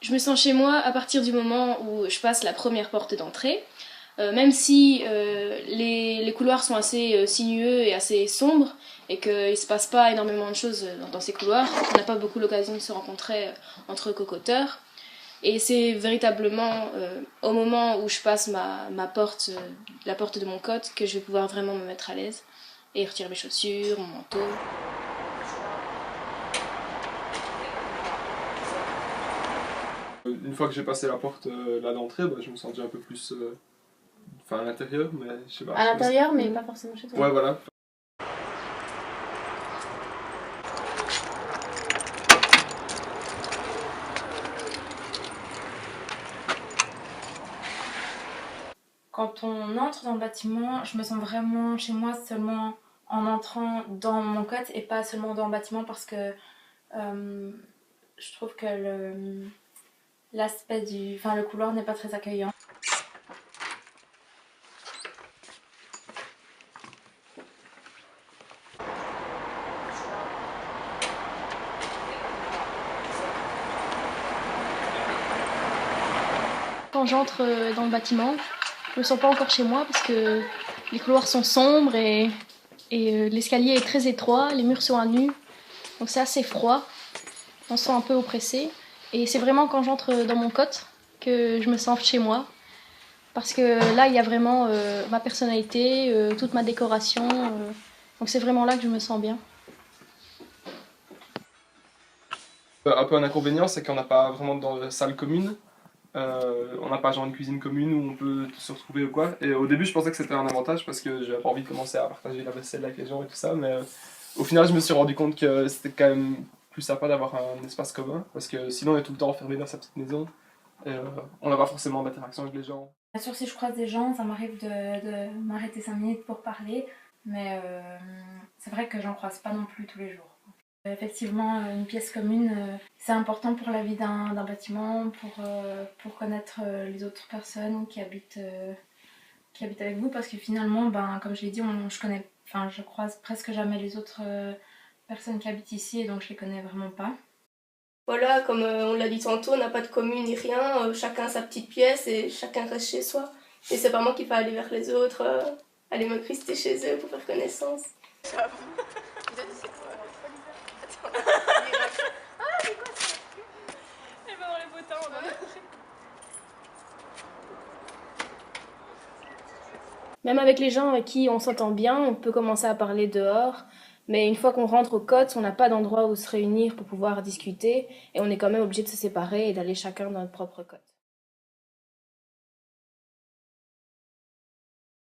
Je me sens chez moi à partir du moment où je passe la première porte d'entrée. Même si les couloirs sont assez sinueux et assez sombres et qu'il ne se passe pas énormément de choses dans ces couloirs, on n'a pas beaucoup l'occasion de se rencontrer entre cocoteurs. Et c'est véritablement au moment où je passe ma porte, la porte de mon cote, que je vais pouvoir vraiment me mettre à l'aise et retirer mes chaussures, mon manteau. Une fois que j'ai passé la porte là d'entrée, je me sens déjà un peu plus à l'intérieur, mais je sais pas. À l'intérieur, mais pas forcément chez toi. Ouais, voilà. Quand on entre dans le bâtiment, je me sens vraiment chez moi seulement en entrant dans mon cote et pas seulement dans le bâtiment parce que je trouve que l'aspect le couloir n'est pas très accueillant. Quand j'entre dans le bâtiment, je me sens pas encore chez moi parce que les couloirs sont sombres et l'escalier est très étroit, les murs sont à nu, donc c'est assez froid, on se sent un peu oppressé. Et c'est vraiment quand j'entre dans mon cote que je me sens chez moi, parce que là il y a vraiment ma personnalité, toute ma décoration, donc c'est vraiment là que je me sens bien. Un peu un inconvénient, c'est qu'on n'a pas vraiment de salle commune. On n'a pas genre une cuisine commune où on peut se retrouver ou quoi. Et au début, je pensais que c'était un avantage parce que j'avais pas envie de commencer à partager la vaisselle avec les gens et tout ça. Mais au final, je me suis rendu compte que c'était quand même plus sympa d'avoir un espace commun parce que sinon, on est tout le temps enfermé dans sa petite maison. Et, on n'a pas forcément d'interaction avec les gens. Bien sûr, si je croise des gens, ça m'arrive de m'arrêter 5 minutes pour parler, mais c'est vrai que j'en croise pas non plus tous les jours. Effectivement, une pièce commune, c'est important pour la vie d'un bâtiment, pour connaître les autres personnes qui habitent avec vous, parce que finalement, comme je l'ai dit, je croise presque jamais les autres personnes qui habitent ici, et donc je les connais vraiment pas. Voilà, comme on l'a dit tantôt, on n'a pas de commune ni rien, chacun a sa petite pièce et chacun reste chez soi. Et c'est pas moi qui peux aller vers les autres, aller me crister chez eux pour faire connaissance. Même avec les gens avec qui on s'entend bien, on peut commencer à parler dehors, mais une fois qu'on rentre au cotes, on n'a pas d'endroit où se réunir pour pouvoir discuter, et on est quand même obligé de se séparer et d'aller chacun dans notre propre cote.